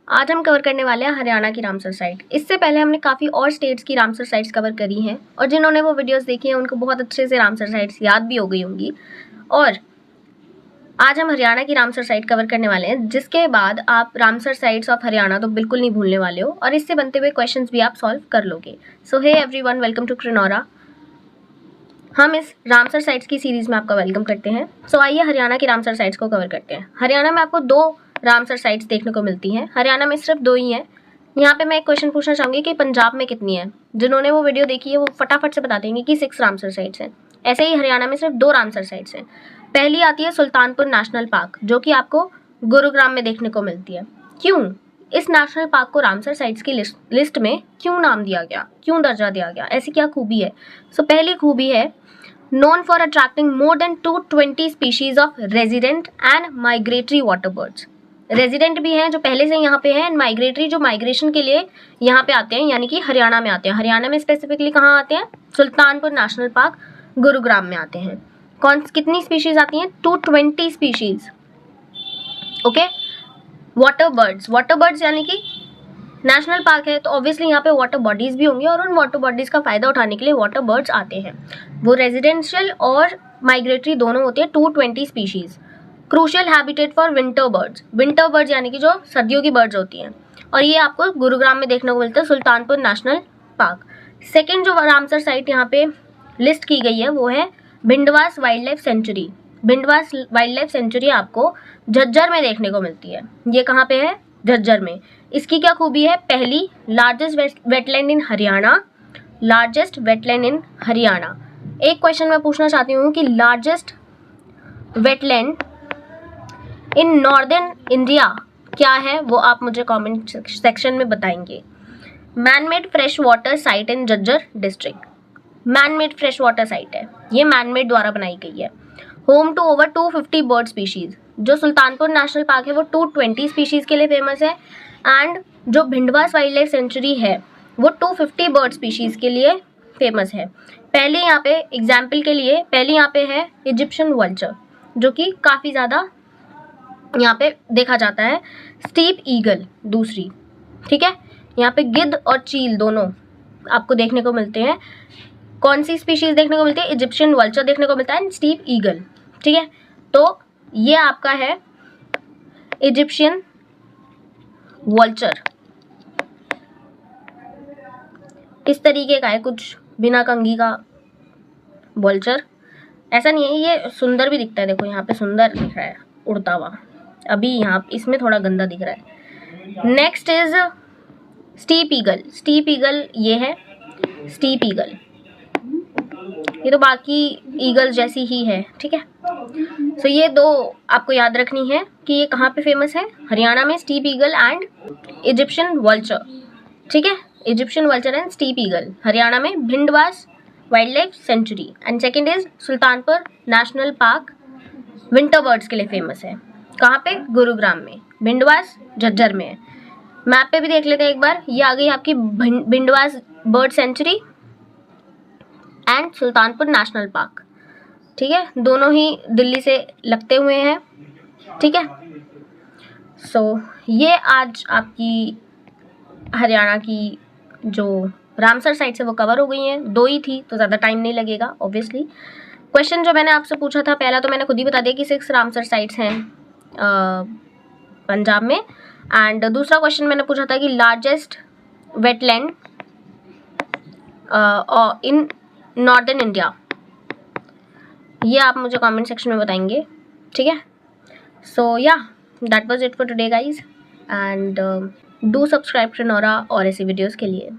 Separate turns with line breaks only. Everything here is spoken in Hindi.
आज हम कवर करने वाले हैं हरियाणा की रामसर साइट। इससे पहले हमने काफ़ी और स्टेट्स की रामसर साइट्स कवर करी हैं और जिन्होंने वो वीडियोस देखी हैं उनको बहुत अच्छे से रामसर साइट्स याद भी हो गई होंगी। और आज हम हरियाणा की रामसर साइट कवर करने वाले हैं, जिसके बाद आप रामसर साइट्स ऑफ हरियाणा तो बिल्कुल नहीं भूलने वाले हो और इससे बनते हुए क्वेश्चंस भी आप सॉल्व कर लोगे। सो हे एवरीवन, वेलकम टू क्रिनोरा। हम इस रामसर साइट्स की सीरीज़ में आपका वेलकम करते हैं। सो आइए हरियाणा की रामसर साइट्स को कवर करते हैं। हरियाणा में आपको 2 रामसर साइट्स देखने को मिलती हैं। हरियाणा में सिर्फ 2 ही हैं। यहाँ पे मैं एक क्वेश्चन पूछना चाहूँगी कि पंजाब में कितनी है। जिन्होंने वो वीडियो देखी है वो फटाफट से बता देंगे कि 6 रामसर साइट्स हैं। ऐसे ही हरियाणा में सिर्फ 2 रामसर साइट्स हैं। पहली आती है सुल्तानपुर नेशनल पार्क, जो कि आपको गुरुग्राम में देखने को मिलती है। क्यों इस नेशनल पार्क को रामसर साइट्स की लिस्ट में क्यों नाम दिया गया, क्यों दर्जा दिया गया, ऐसी क्या खूबी है? सो पहली खूबी है known for attracting more than 220 species of resident and migratory water birds। Resident भी हैं जो पहले से यहाँ पे हैं, एंड माइग्रेटरी जो माइग्रेशन के लिए यहाँ पे आते हैं, यानी कि हरियाणा में आते हैं। हरियाणा में स्पेसिफिकली कहाँ आते हैं? सुल्तानपुर नेशनल पार्क गुरुग्राम में आते हैं। कितनी स्पीशीज आती हैं? 220 स्पीशीज। ओके, वाटर बर्ड्स यानी कि नेशनल पार्क है तो ऑब्वियसली यहाँ पे वाटर बॉडीज़ भी होंगी और उन वाटर बॉडीज़ का फ़ायदा उठाने के लिए वाटर बर्ड्स आते हैं। वो रेजिडेंशियल और माइग्रेटरी दोनों होते हैं। 220 species. Crucial habitat for winter birds यानी कि जो सर्दियों की बर्ड्स होती हैं, और ये आपको गुरुग्राम में देखने को मिलता है, सुल्तानपुर नेशनल पार्क। सेकेंड जो रामसर साइट यहाँ पे लिस्ट की गई है वो है Bhindawas wildlife century. Bhindawas wildlife century आपको झज्जर में देखने को मिलती है। ये कहाँ पे है? झज्जर में। इसकी क्या खूबी है? पहली, लार्जेस्ट वेटलैंड इन हरियाणा। एक क्वेश्चन मैं पूछना चाहती हूँ कि largest wetland in northern India क्या है, वो आप मुझे कमेंट सेक्शन में बताएंगे। Manmade fresh water site in Jhajjar district. Manmade fresh water site है, ये मैनमेड द्वारा बनाई गई है। Home to over 250 bird species. जो सुल्तानपुर नेशनल पार्क है वो 220 स्पीशीज़ के लिए फेमस है, एंड जो भिंडवास वाइल्ड लाइफ सेंचुरी है वो 250 बर्ड स्पीशीज़ के लिए फेमस है। पहले यहाँ पे एग्जाम्पल के लिए यहाँ पे है इजिप्शियन वल्चर, जो कि काफ़ी ज़्यादा यहाँ पे देखा जाता है। स्टीप ईगल दूसरी, ठीक है। यहाँ पे गिद्ध और चील दोनों आपको देखने को मिलते हैं। कौन सी स्पीशीज़ देखने को मिलती है? इजिप्शियन वल्चर देखने को मिलता है, स्टीप ईगल, ठीक है। तो ये आपका है इजिप्शियन वल्चर। इस तरीके का है, कुछ बिना कंघी का वल्चर। ऐसा नहीं है, ये सुंदर भी दिखता है। देखो यहाँ पे सुंदर दिख रहा है उड़ता हुआ। अभी यहाँ इसमें थोड़ा गंदा दिख रहा है। Next is steep eagle. ये है स्टीप ईगल। ये तो बाकी ईगल जैसी ही है, ठीक है। सो ये 2 आपको याद रखनी है कि ये कहाँ पे फेमस है। हरियाणा में steppe eagle and Egyptian vulture, ठीक है। Egyptian vulture and steppe eagle Haryana में Bhindawas wildlife sanctuary. And second is Sultanpur national park, winter birds के लिए फेमस है। कहाँ पे? गुरुग्राम में। भिंडवास झज्जर में है। मैप पे भी देख लेते हैं एक बार। ये आ गई आपकी Bhindawas bird sanctuary and Sultanpur national park, ठीक है। दोनों ही दिल्ली से लगते हुए हैं, ठीक है। सो ये आज आपकी हरियाणा की जो रामसर साइट्स है वो कवर हो गई हैं। 2 ही थी तो ज़्यादा टाइम नहीं लगेगा ऑब्वियसली। क्वेश्चन जो मैंने आपसे पूछा था पहला, तो मैंने खुद ही बता दिया कि 6 रामसर साइट्स हैं पंजाब में। एंड दूसरा क्वेश्चन मैंने पूछा था कि largest wetland in northern India. ये आप मुझे कमेंट सेक्शन में बताएंगे, ठीक है। So yeah that was it for today guys, and do subscribe क्रिनोरा और ऐसी वीडियोस के लिए।